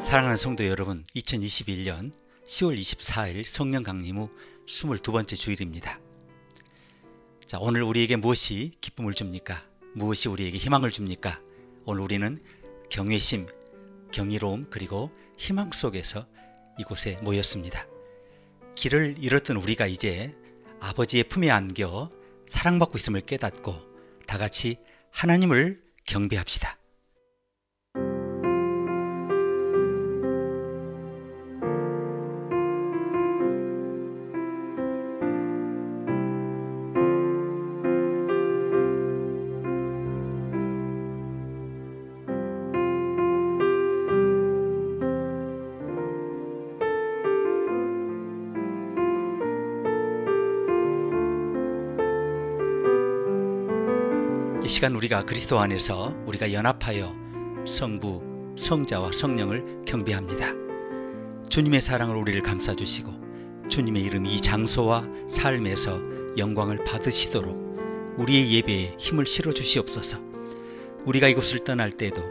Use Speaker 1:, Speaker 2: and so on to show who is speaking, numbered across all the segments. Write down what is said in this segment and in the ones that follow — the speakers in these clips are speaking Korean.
Speaker 1: 사랑하는 성도 여러분, 2021년 10월 24일 성령 강림 후 22번째 주일입니다. 자, 오늘 우리에게 무엇이 기쁨을 줍니까? 무엇이 우리에게 희망을 줍니까? 오늘 우리는 경외심, 경이로움 그리고 희망 속에서 이곳에 모였습니다. 길을 잃었던 우리가 이제 아버지의 품에 안겨 사랑받고 있음을 깨닫고 다 같이 하나님을 경배합시다. 이 시간 우리가 그리스도 안에서 우리가 연합하여 성부, 성자와 성령을 경배합니다. 주님의 사랑을 우리를 감싸주시고 주님의 이름이 이 장소와 삶에서 영광을 받으시도록 우리의 예배에 힘을 실어 주시옵소서. 우리가 이곳을 떠날 때도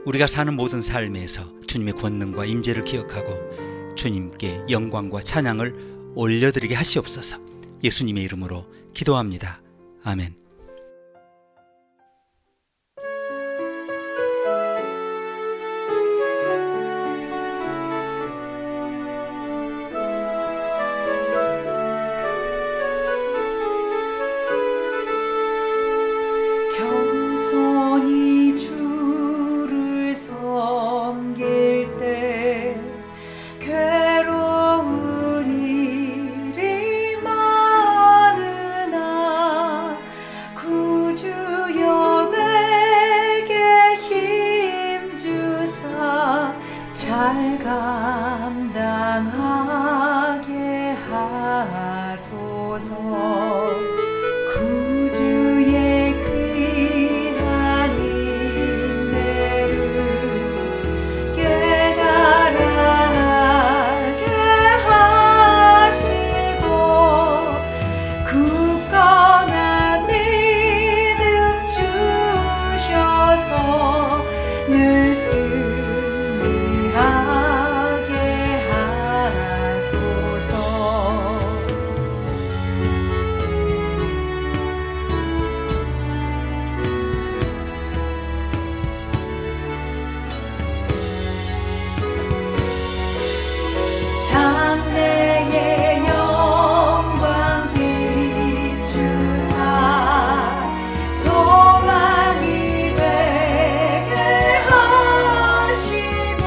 Speaker 1: 우리가 사는 모든 삶에서 주님의 권능과 임재를 기억하고 주님께 영광과 찬양을 올려드리게 하시옵소서. 예수님의 이름으로 기도합니다. 아멘.
Speaker 2: 겸손히 주를 섬길 때 괴로운 일이 많으나 구주여 내게 힘 주사 잘 감당하게 하소서. 구주의 귀한 인내를 깨달게 하시고 굳건한 믿음 주셔서 늘 승리하게 하소서. 장래의 영광 비추사 소망이 되게 하시며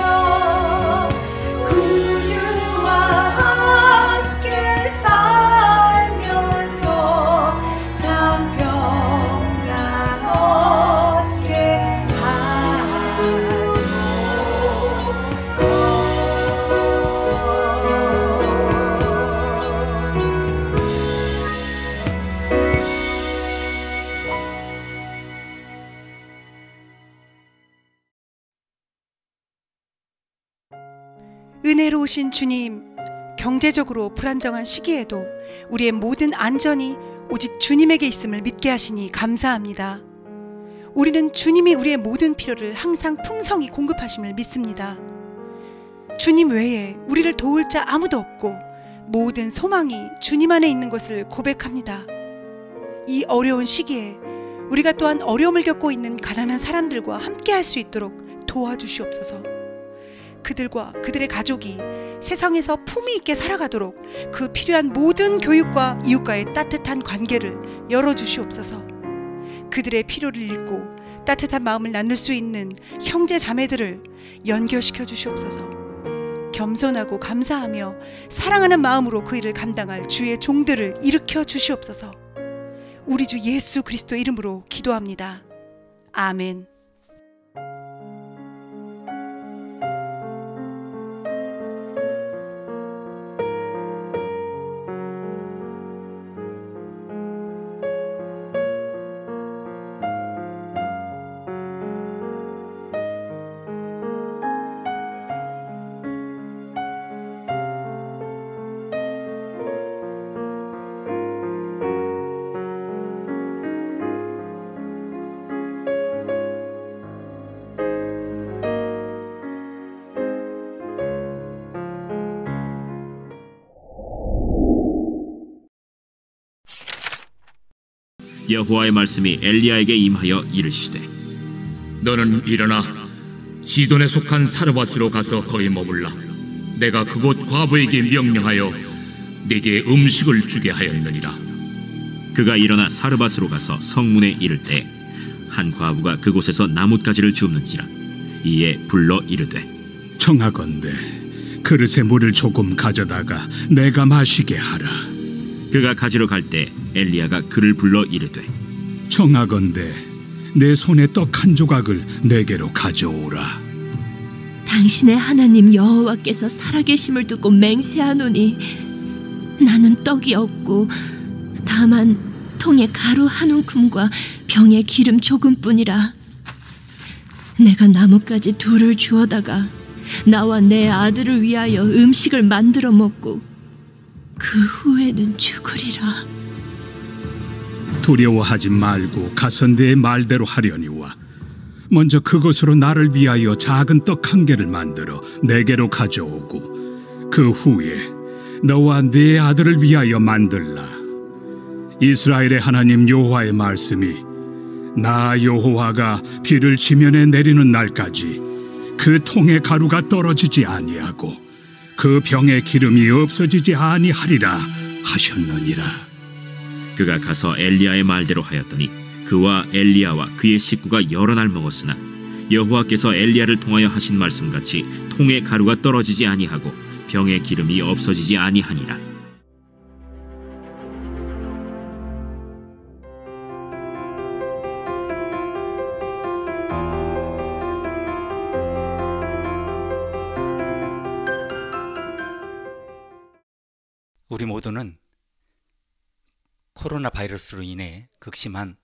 Speaker 2: 구주와 함께 살면서 참 평강 얻게 하소서.
Speaker 3: 은혜로우신 주님, 경제적으로 불안정한 시기에도 우리의 모든 안전이 오직 주님에게 있음을 믿게 하시니 감사합니다. 우리는 주님이 우리의 모든 필요를 항상 풍성히 공급하심을 믿습니다. 주님 외에 우리를 도울 자 아무도 없고 모든 소망이 주님 안에 있는 것을 고백합니다. 이 어려운 시기에 우리가 또한 어려움을 겪고 있는 가난한 사람들과 함께 할 수 있도록 도와주시옵소서. 그들과 그들의 가족이 세상에서 품위 있게 살아가도록 그 필요한 모든 교육과 이웃과의 따뜻한 관계를 열어주시옵소서. 그들의 필요를 읽고 따뜻한 마음을 나눌 수 있는 형제 자매들을 연결시켜 주시옵소서. 겸손하고 감사하며 사랑하는 마음으로 그 일을 감당할 주의 종들을 일으켜 주시옵소서. 우리 주 예수 그리스도 이름으로 기도합니다. 아멘.
Speaker 4: 여호와의 말씀이 엘리야에게 임하여 이르시되
Speaker 5: 너는 일어나 시돈에 속한 사르밧으로 가서 거기 머물라. 내가 그곳 과부에게 명령하여 네게 음식을 주게 하였느니라.
Speaker 4: 그가 일어나 사르밧으로 가서 성문에 이를 때 한 과부가 그곳에서 나뭇가지를 줍는지라. 이에 불러 이르되
Speaker 6: 청하건대 그릇에 물을 조금 가져다가 내가 마시게 하라.
Speaker 4: 그가 가지러 갈 때 엘리야가 그를 불러 이르되
Speaker 6: 청하건대 내 손에 떡 한 조각을 내게로 가져오라.
Speaker 7: 당신의 하나님 여호와께서 살아계심을 두고 맹세하노니 나는 떡이 없고 다만 통에 가루 한 움큼과 병에 기름 조금뿐이라. 내가 나뭇가지 둘을 주워다가 나와 내 아들을 위하여 음식을 만들어 먹고 그 후에는 죽으리라.
Speaker 6: 두려워하지 말고 가서 내 말대로 하려니와 먼저 그것으로 나를 위하여 작은 떡 한 개를 만들어 내게로 가져오고 그 후에 너와 네 아들을 위하여 만들라. 이스라엘의 하나님 여호와의 말씀이 나 여호와가 비를 지면에 내리는 날까지 그 통의 가루가 떨어지지 아니하고 그 병의 기름이 없어지지 아니하리라 하셨느니라.
Speaker 4: 그가 가서 엘리야의 말대로 하였더니 그와 엘리야와 그의 식구가 여러 날 먹었으나 여호와께서 엘리야를 통하여 하신 말씀같이 통의 가루가 떨어지지 아니하고 병의 기름이 없어지지 아니하니라.
Speaker 1: 우리 모두는 코로나 바이러스로 인해 극심한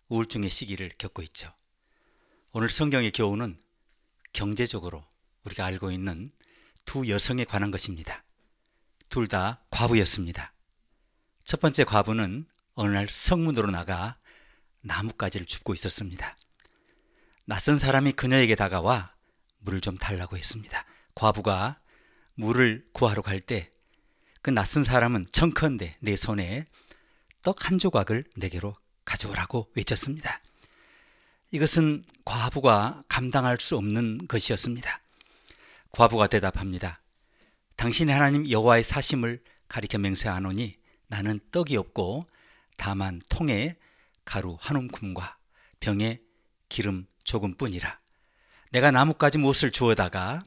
Speaker 1: 우울증의 시기를 겪고 있죠. 오늘 성경의 교훈은 경제적으로 우리가 알고 있는 두 여성에 관한 것입니다. 둘 다 과부였습니다. 첫 번째 과부는 어느 날 성문으로 나가 나뭇가지를 줍고 있었습니다. 낯선 사람이 그녀에게 다가와 물을 좀 달라고 했습니다. 과부가 물을 구하러 갈 때 그 낯선 사람은 청컨대 내 손에 떡 한 조각을 내게로 가져오라고 외쳤습니다. 이것은 과부가 감당할 수 없는 것이었습니다. 과부가 대답합니다. 당신의 하나님 여호와의 사심을 가리켜 맹세하노니 나는 떡이 없고 다만 통에 가루 한 움큼과 병에 기름 조금뿐이라. 내가 나뭇가지 못을 주워다가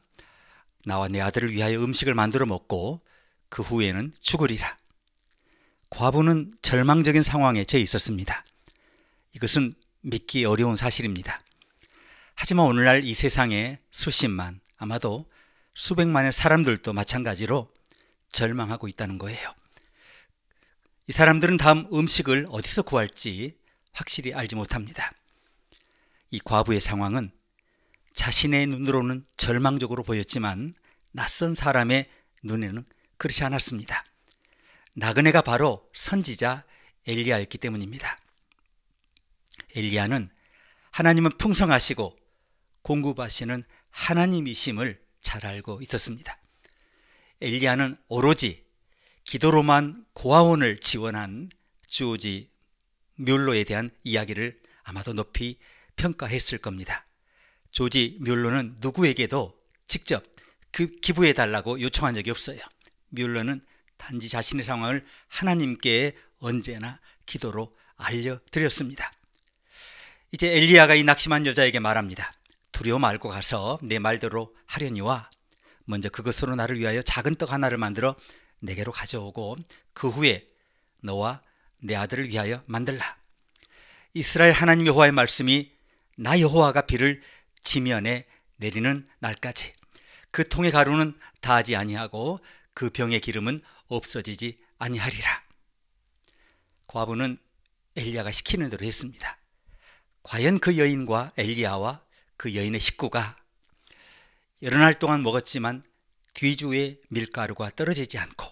Speaker 1: 나와 내 아들을 위하여 음식을 만들어 먹고 그 후에는 죽으리라. 과부는 절망적인 상황에 처해 있었습니다. 이것은 믿기 어려운 사실입니다. 하지만 오늘날 이 세상에 수십만, 아마도 수백만의 사람들도 마찬가지로 절망하고 있다는 거예요. 이 사람들은 다음 음식을 어디서 구할지 확실히 알지 못합니다. 이 과부의 상황은 자신의 눈으로는 절망적으로 보였지만 낯선 사람의 눈에는 그렇지 않았습니다. 나그네가 바로 선지자 엘리야였기 때문입니다. 엘리야는 하나님은 풍성하시고 공급하시는 하나님이심을 잘 알고 있었습니다. 엘리야는 오로지 기도로만 고아원을 지원한 조지 뮬러에 대한 이야기를 아마도 높이 평가했을 겁니다. 조지 뮬러는 누구에게도 직접 기부해달라고 요청한 적이 없어요. 뮬러는 단지 자신의 상황을 하나님께 언제나 기도로 알려드렸습니다. 이제 엘리야가 이 낙심한 여자에게 말합니다. 두려워 말고 가서 내 말대로 하려니와 먼저 그것으로 나를 위하여 작은 떡 하나를 만들어 내게로 가져오고 그 후에 너와 내 아들을 위하여 만들라. 이스라엘 하나님 여호와의 말씀이 나 여호와가 비를 지면에 내리는 날까지 그 통의 가루는 다하지 아니하고 그 병의 기름은 없어지지 아니하리라. 과부는 엘리야가 시키는 대로 했습니다. 과연 그 여인과 엘리야와 그 여인의 식구가 여러 날 동안 먹었지만 뒤주에 밀가루가 떨어지지 않고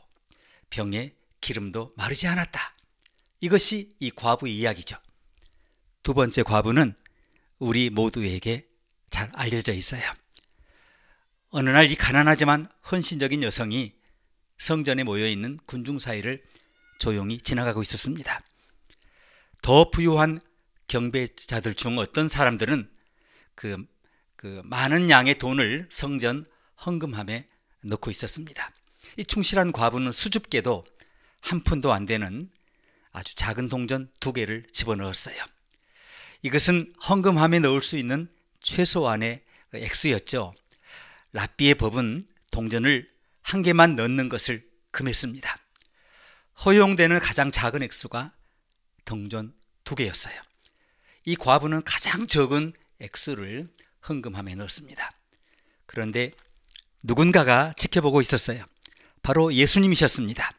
Speaker 1: 병에 기름도 마르지 않았다. 이것이 이 과부의 이야기죠. 두 번째 과부는 우리 모두에게 잘 알려져 있어요. 어느 날 이 가난하지만 헌신적인 여성이 성전에 모여있는 군중 사이를 조용히 지나가고 있었습니다. 더 부유한 경배자들 중 어떤 사람들은 그 많은 양의 돈을 성전 헌금함에 넣고 있었습니다. 이 충실한 과부는 수줍게도 한 푼도 안 되는 아주 작은 동전 2개를 집어넣었어요. 이것은 헌금함에 넣을 수 있는 최소한의 액수였죠. 랍비의 법은 동전을 1개만 넣는 것을 금했습니다. 허용되는 가장 작은 액수가 동전 2개였어요. 이 과부는 가장 적은 액수를 헌금함에 넣었습니다. 그런데 누군가가 지켜보고 있었어요. 바로 예수님이셨습니다.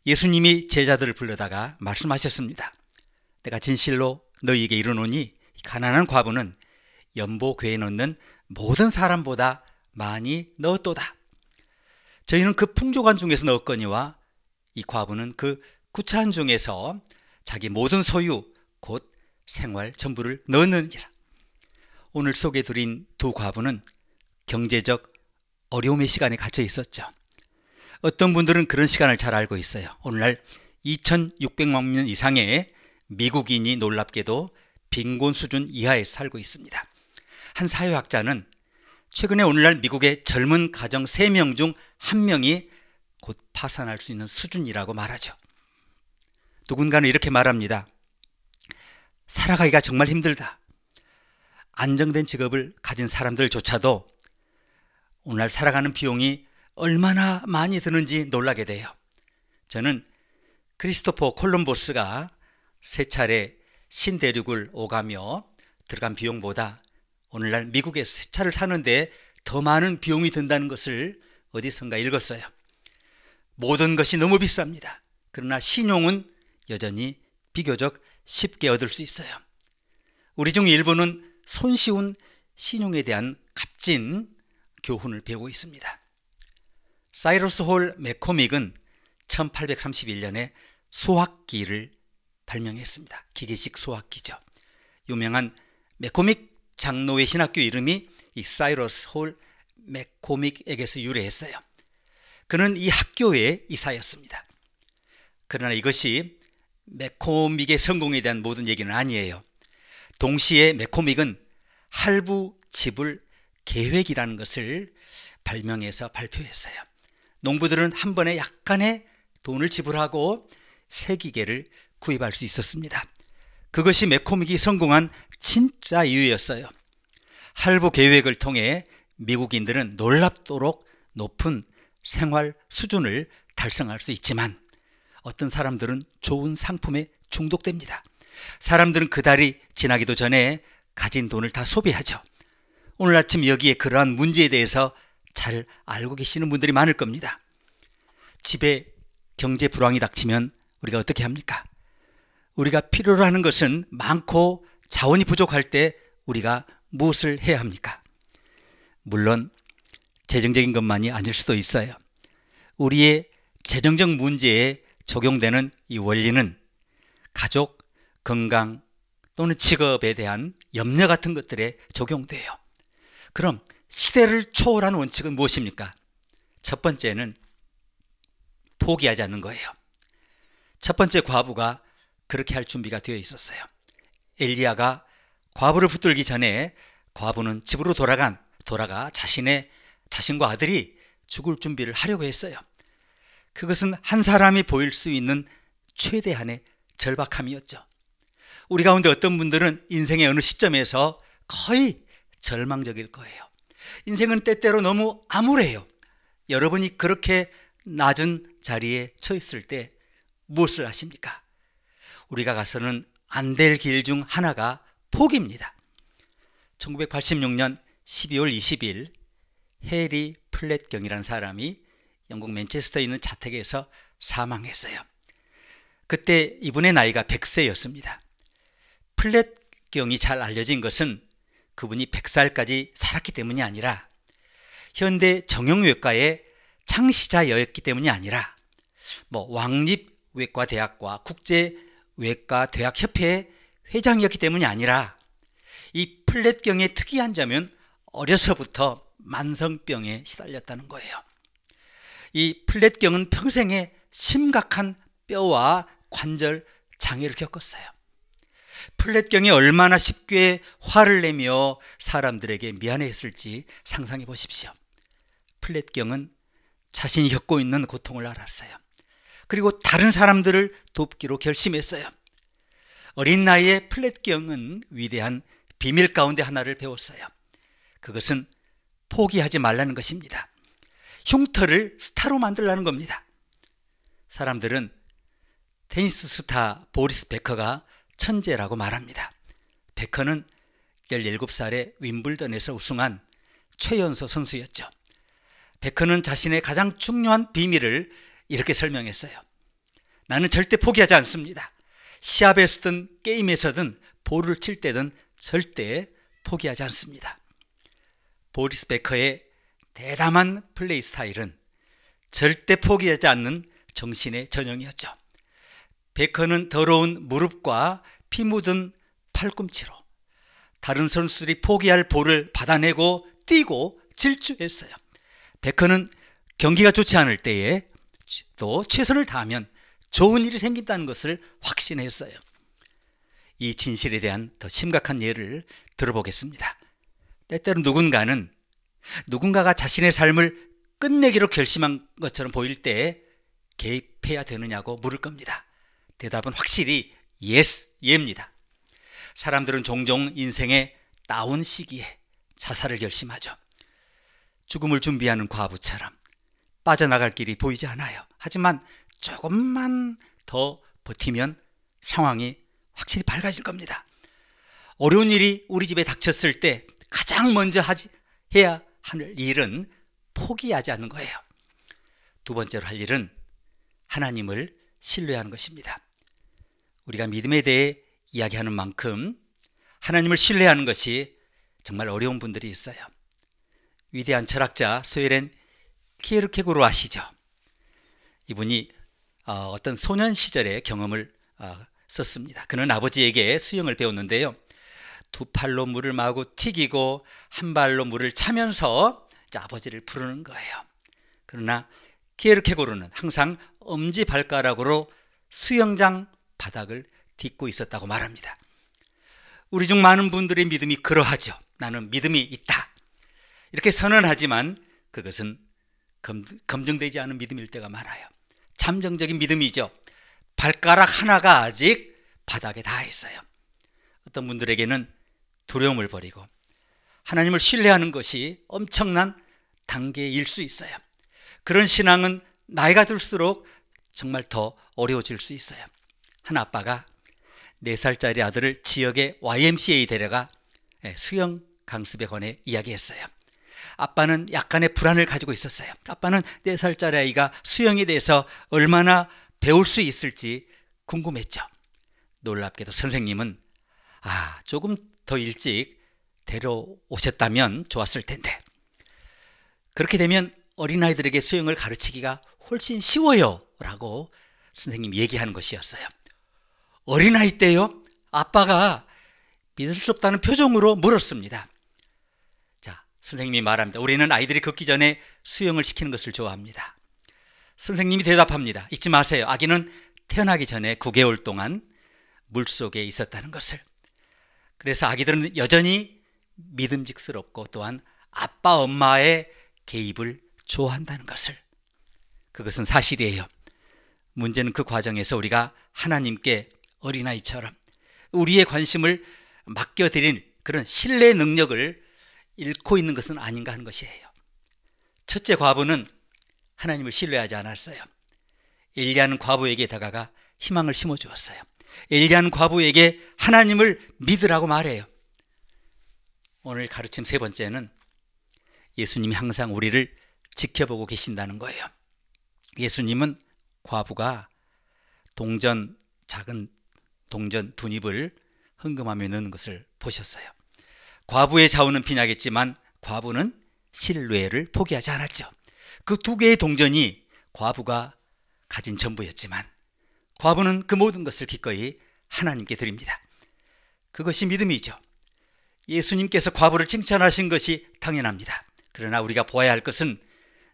Speaker 1: 예수님이 제자들을 불러다가 말씀하셨습니다. 내가 진실로 너희에게 이르노니 가난한 과부는 연보궤에 넣는 모든 사람보다 많이 넣었도다. 저희는 그 풍족한 중에서 넣었거니와 이 과부는 그 구차한 중에서 자기 모든 소유 곧 생활 전부를 넣었느니라. 오늘 소개드린 2 과부는 경제적 어려움의 시간에 갇혀 있었죠. 어떤 분들은 그런 시간을 잘 알고 있어요. 오늘날 2600만 명 이상의 미국인이 놀랍게도 빈곤 수준 이하에 살고 있습니다. 한 사회학자는 최근에 오늘날 미국의 젊은 가정 3명 중 1명이 곧 파산할 수 있는 수준이라고 말하죠. 누군가는 이렇게 말합니다. 살아가기가 정말 힘들다. 안정된 직업을 가진 사람들조차도 오늘날 살아가는 비용이 얼마나 많이 드는지 놀라게 돼요. 저는 크리스토퍼 콜럼버스가 3차례 신대륙을 오가며 들어간 비용보다 오늘날 미국에서 새 차를 사는데 더 많은 비용이 든다는 것을 어디선가 읽었어요. 모든 것이 너무 비쌉니다. 그러나 신용은 여전히 비교적 쉽게 얻을 수 있어요. 우리 중 일부는 손쉬운 신용에 대한 값진 교훈을 배우고 있습니다. 사이러스 홀 맥코믹은 1831년에 수학기를 발명했습니다. 기계식 수학기죠. 유명한 맥코믹 장로의 신학교 이름이 이 사이러스 홀 맥코믹에게서 유래했어요. 그는 이 학교의 이사였습니다. 그러나 이것이 맥코믹의 성공에 대한 모든 얘기는 아니에요. 동시에 맥코믹은 할부 지불 계획이라는 것을 발명해서 발표했어요. 농부들은 한 번에 약간의 돈을 지불하고 새 기계를 구입할 수 있었습니다. 그것이 맥코믹이 성공한 진짜 이유였어요. 할부 계획을 통해 미국인들은 놀랍도록 높은 생활 수준을 달성할 수 있지만 어떤 사람들은 좋은 상품에 중독됩니다. 사람들은 그 달이 지나기도 전에 가진 돈을 다 소비하죠. 오늘 아침 여기에 그러한 문제에 대해서 잘 알고 계시는 분들이 많을 겁니다. 집에 경제 불황이 닥치면 우리가 어떻게 합니까? 우리가 필요로 하는 것은 많고 자원이 부족할 때 우리가 무엇을 해야 합니까? 물론 재정적인 것만이 아닐 수도 있어요. 우리의 재정적 문제에 적용되는 이 원리는 가족, 건강 또는 직업에 대한 염려 같은 것들에 적용돼요. 그럼 시대를 초월한 원칙은 무엇입니까? 첫 번째는 포기하지 않는 거예요. 첫 번째 과부가 그렇게 할 준비가 되어 있었어요. 엘리야가 과부를 붙들기 전에 과부는 집으로 돌아가 자신과 아들이 죽을 준비를 하려고 했어요. 그것은 한 사람이 보일 수 있는 최대한의 절박함이었죠. 우리 가운데 어떤 분들은 인생의 어느 시점에서 거의 절망적일 거예요. 인생은 때때로 너무 암울해요. 여러분이 그렇게 낮은 자리에 처 있을 때 무엇을 하십니까? 우리가 가서는 안 될 길 중 하나가 포기입니다. 1986년 12월 20일 해리 플랫경이라는 사람이 영국 맨체스터에 있는 자택에서 사망했어요. 그때 이분의 나이가 100세였습니다. 플랫경이 잘 알려진 것은 그분이 100살까지 살았기 때문이 아니라 현대 정형외과의 창시자였기 때문이 아니라 왕립외과대학과 국제외과대학협회의 회장이었기 때문이 아니라 이 플랫경의 특이한 점은 어려서부터 만성병에 시달렸다는 거예요. 이 플랫경은 평생에 심각한 뼈와 관절 장애를 겪었어요. 플랫경이 얼마나 쉽게 화를 내며 사람들에게 미안해했을지 상상해 보십시오. 플랫경은 자신이 겪고 있는 고통을 알았어요. 그리고 다른 사람들을 돕기로 결심했어요. 어린 나이에 플랫경은 위대한 비밀 가운데 하나를 배웠어요. 그것은 포기하지 말라는 것입니다. 흉터를 스타로 만들라는 겁니다. 사람들은 테니스 스타 보리스 베커가 천재라고 말합니다. 베커는 17살에 윈블던에서 우승한 최연소 선수였죠. 베커는 자신의 가장 중요한 비밀을 이렇게 설명했어요. 나는 절대 포기하지 않습니다. 시합에서든 게임에서든 볼을 칠 때든 절대 포기하지 않습니다. 보리스 베커의 대담한 플레이 스타일은 절대 포기하지 않는 정신의 전형이었죠. 베커는 더러운 무릎과 피 묻은 팔꿈치로 다른 선수들이 포기할 볼을 받아내고 뛰고 질주했어요. 베커는 경기가 좋지 않을 때에 또 최선을 다하면 좋은 일이 생긴다는 것을 확신했어요. 이 진실에 대한 더 심각한 예를 들어보겠습니다. 때때로 누군가가 자신의 삶을 끝내기로 결심한 것처럼 보일 때 개입해야 되느냐고 물을 겁니다. 대답은 확실히 yes, 예입니다. 사람들은 종종 인생의 다운 시기에 자살을 결심하죠. 죽음을 준비하는 과부처럼 빠져나갈 길이 보이지 않아요. 하지만 조금만 더 버티면 상황이 확실히 밝아질 겁니다. 어려운 일이 우리 집에 닥쳤을 때 가장 먼저 해야 할 일은 포기하지 않는 거예요. 두 번째로 할 일은 하나님을 신뢰하는 것입니다. 우리가 믿음에 대해 이야기하는 만큼 하나님을 신뢰하는 것이 정말 어려운 분들이 있어요. 위대한 철학자 소에렌 키에르케고르 아시죠? 이분이 어떤 소년 시절의 경험을 썼습니다. 그는 아버지에게 수영을 배웠는데요. 두 팔로 물을 마구 튀기고 한 발로 물을 차면서 아버지를 부르는 거예요. 그러나 키에르케고르는 항상 엄지발가락으로 수영장 바닥을 딛고 있었다고 말합니다. 우리 중 많은 분들의 믿음이 그러하죠. 나는 믿음이 있다. 이렇게 선언하지만 그것은 검증되지 않은 믿음일 때가 많아요. 잠정적인 믿음이죠. 발가락 하나가 아직 바닥에 닿아 있어요. 어떤 분들에게는 두려움을 버리고 하나님을 신뢰하는 것이 엄청난 단계일 수 있어요. 그런 신앙은 나이가 들수록 정말 더 어려워질 수 있어요. 한 아빠가 4살짜리 아들을 지역의 YMCA 데려가 수영 강습에 관해 이야기했어요. 아빠는 약간의 불안을 가지고 있었어요. 아빠는 4살짜리 아이가 수영에 대해서 얼마나 배울 수 있을지 궁금했죠. 놀랍게도 선생님은 조금 더 일찍 데려오셨다면 좋았을 텐데, 그렇게 되면 어린아이들에게 수영을 가르치기가 훨씬 쉬워요 라고 선생님이 얘기하는 것이었어요. 어린아이 때요? 아빠가 믿을 수 없다는 표정으로 물었습니다. 자, 선생님이 말합니다. 우리는 아이들이 걷기 전에 수영을 시키는 것을 좋아합니다. 선생님이 대답합니다. 잊지 마세요. 아기는 태어나기 전에 9개월 동안 물속에 있었다는 것을. 그래서 아기들은 여전히 믿음직스럽고 또한 아빠 엄마의 개입을 좋아한다는 것을. 그것은 사실이에요. 문제는 그 과정에서 우리가 하나님께 어린아이처럼 우리의 관심을 맡겨드린 그런 신뢰 능력을 잃고 있는 것은 아닌가 하는 것이에요. 첫째 과부는 하나님을 신뢰하지 않았어요. 엘리야는 과부에게 다가가 희망을 심어주었어요. 엘리야는 과부에게 하나님을 믿으라고 말해요. 오늘 가르침 세 번째는 예수님이 항상 우리를 지켜보고 계신다는 거예요. 예수님은 과부가 작은 동전 2닙을 헌금하며 넣는 것을 보셨어요. 과부의 좌우는 빈약했지만 과부는 신뢰를 포기하지 않았죠. 그 2개의 동전이 과부가 가진 전부였지만 과부는 그 모든 것을 기꺼이 하나님께 드립니다. 그것이 믿음이죠. 예수님께서 과부를 칭찬하신 것이 당연합니다. 그러나 우리가 보아야 할 것은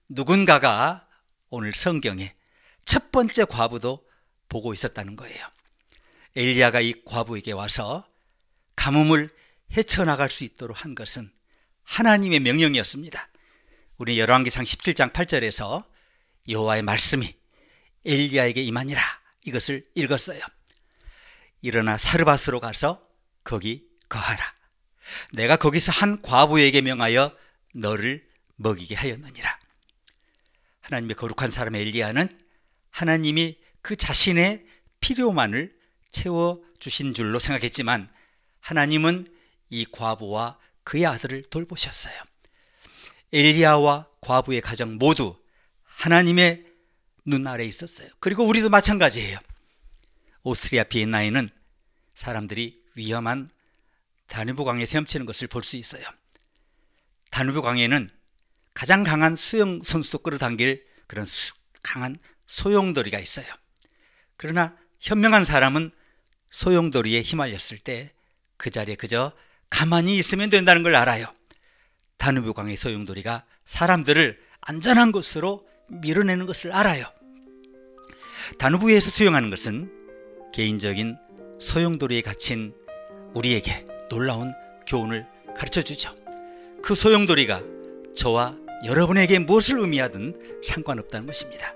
Speaker 1: 누군가가 오늘 성경에 첫 번째 과부도 보고 있었다는 거예요. 엘리야가 이 과부에게 와서 가뭄을 헤쳐나갈 수 있도록 한 것은 하나님의 명령이었습니다. 우리 열왕기상 17장 8절에서 여호와의 말씀이 엘리야에게 임하니라 이것을 읽었어요. 일어나 사르밧으로 가서 거기 거하라. 내가 거기서 한 과부에게 명하여 너를 먹이게 하였느니라. 하나님의 거룩한 사람 엘리야는 하나님이 그 자신의 필요만을 채워주신 줄로 생각했지만 하나님은 이 과부와 그의 아들을 돌보셨어요. 엘리야와 과부의 가정 모두 하나님의 눈 아래에 있었어요. 그리고 우리도 마찬가지예요. 오스트리아 비엔나에는 사람들이 위험한 다누브 강에 헤엄치는 것을 볼 수 있어요. 다누브 강에는 가장 강한 수영 선수도 끌어당길 그런 강한 소용돌이가 있어요. 그러나 현명한 사람은 소용돌이에 휘말렸을 때 그 자리에 그저 가만히 있으면 된다는 걸 알아요. 다누브 강의 소용돌이가 사람들을 안전한 곳으로 밀어내는 것을 알아요. 다누브에서 수영하는 것은 개인적인 소용돌이에 갇힌 우리에게 놀라운 교훈을 가르쳐주죠. 그 소용돌이가 저와 여러분에게 무엇을 의미하든 상관없다는 것입니다.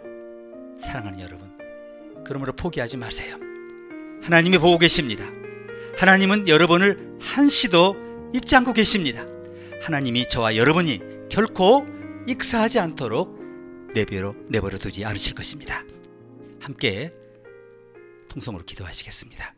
Speaker 1: 사랑하는 여러분, 그러므로 포기하지 마세요. 하나님이 보고 계십니다. 하나님은 여러분을 한시도 잊지 않고 계십니다. 하나님이 저와 여러분이 결코 익사하지 않도록 내버려 두지 않으실 것입니다. 함께 통성으로 기도하시겠습니다.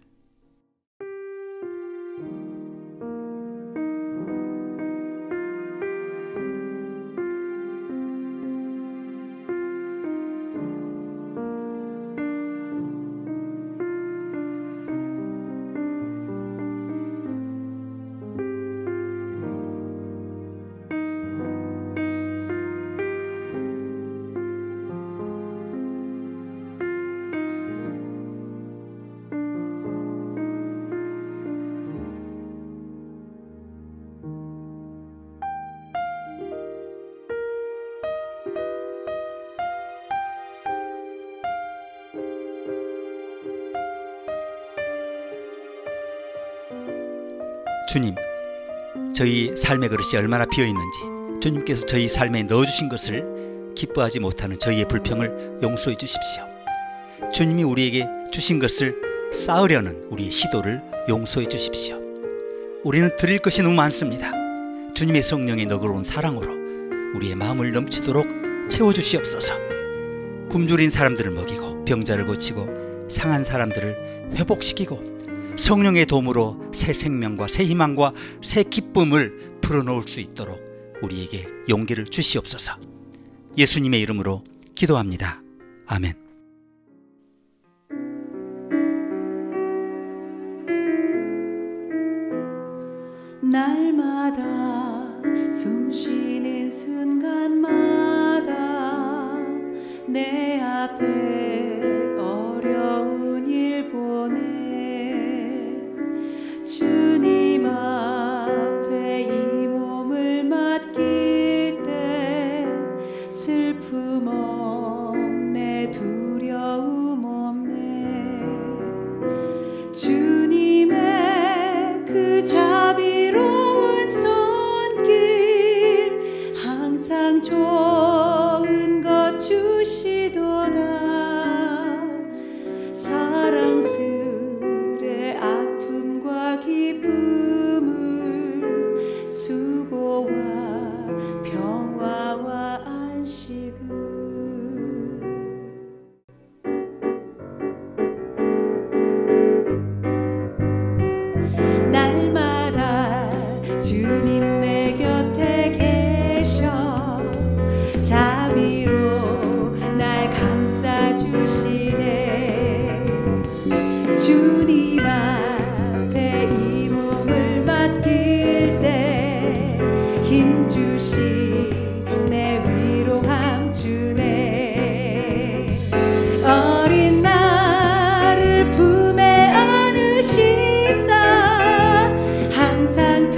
Speaker 1: 주님, 저희 삶의 그릇이 얼마나 비어있는지 주님께서 저희 삶에 넣어주신 것을 기뻐하지 못하는 저희의 불평을 용서해 주십시오. 주님이 우리에게 주신 것을 쌓으려는 우리의 시도를 용서해 주십시오. 우리는 드릴 것이 너무 많습니다. 주님의 성령의 너그러운 사랑으로 우리의 마음을 넘치도록 채워주시옵소서. 굶주린 사람들을 먹이고 병자를 고치고 상한 사람들을 회복시키고 성령의 도움으로 새 생명과 새 희망과 새 기쁨을 불어넣을 수 있도록 우리에게 용기를 주시옵소서. 예수님의 이름으로 기도합니다. 아멘.
Speaker 2: 날마다 숨쉬는 순간마다 내 앞에 어려운 일 보내 주님 앞에 이 몸을 맡길 때 슬픔 없네 두려움 없네 주님의 그 자비로운 손길 항상 좋은 것 주시도다 사랑스레 아픔과 기쁨을 수고와 평화와 안식을 날마다 주님 내 곁에 계셔 자비로 날 감싸주시네 주님 앞에 이 몸을 맡길 때 힘주시 내 위로함 주네 어린 나를 품에 안으시사 항상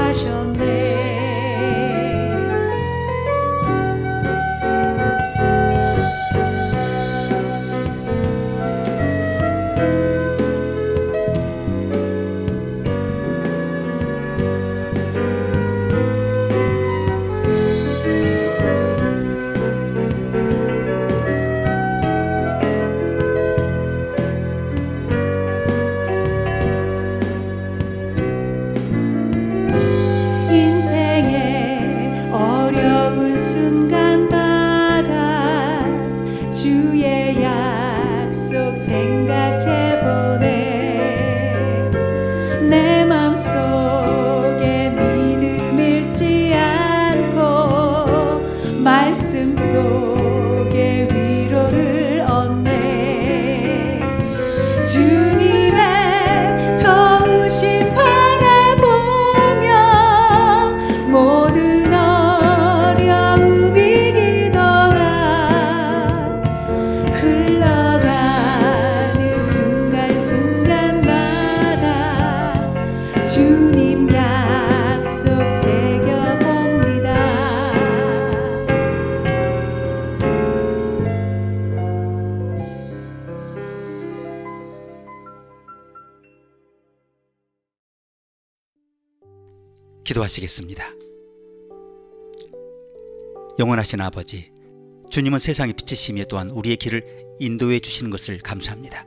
Speaker 2: 하셨네. 인생의 어려운 순간마다 주의 약속 생각해보네. 내 맘속에 믿음 잃지 않고 말씀 속에 위로를 얻네. 주님의 도우심 바라보며 모든 어려움 이기더라. 흘러가는 순간순간마다 주님 약속 새겨봅니다.
Speaker 1: 기도하시겠습니다. 영원하신 아버지, 주님은 세상의 빛이시며 또한 우리의 길을 인도해 주시는 것을 감사합니다.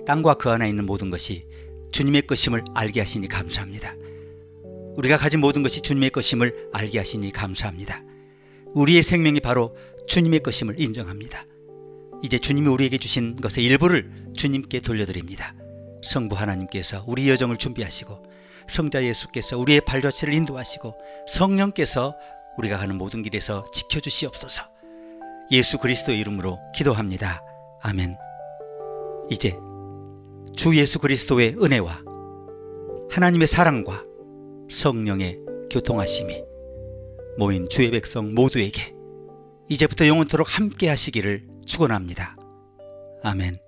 Speaker 1: 땅과 그 안에 있는 모든 것이 주님의 것임을 알게 하시니 감사합니다. 우리가 가진 모든 것이 주님의 것임을 알게 하시니 감사합니다. 우리의 생명이 바로 주님의 것임을 인정합니다. 이제 주님이 우리에게 주신 것의 일부를 주님께 돌려드립니다. 성부 하나님께서 우리 여정을 준비하시고, 성자 예수께서 우리의 발자취를 인도하시고, 성령께서 우리가 가는 모든 길에서 지켜주시옵소서. 예수 그리스도의 이름으로 기도합니다. 아멘. 이제 주 예수 그리스도의 은혜와 하나님의 사랑과 성령의 교통하심이 모인 주의 백성 모두에게 이제부터 영원토록 함께 하시기를 축원합니다. 아멘.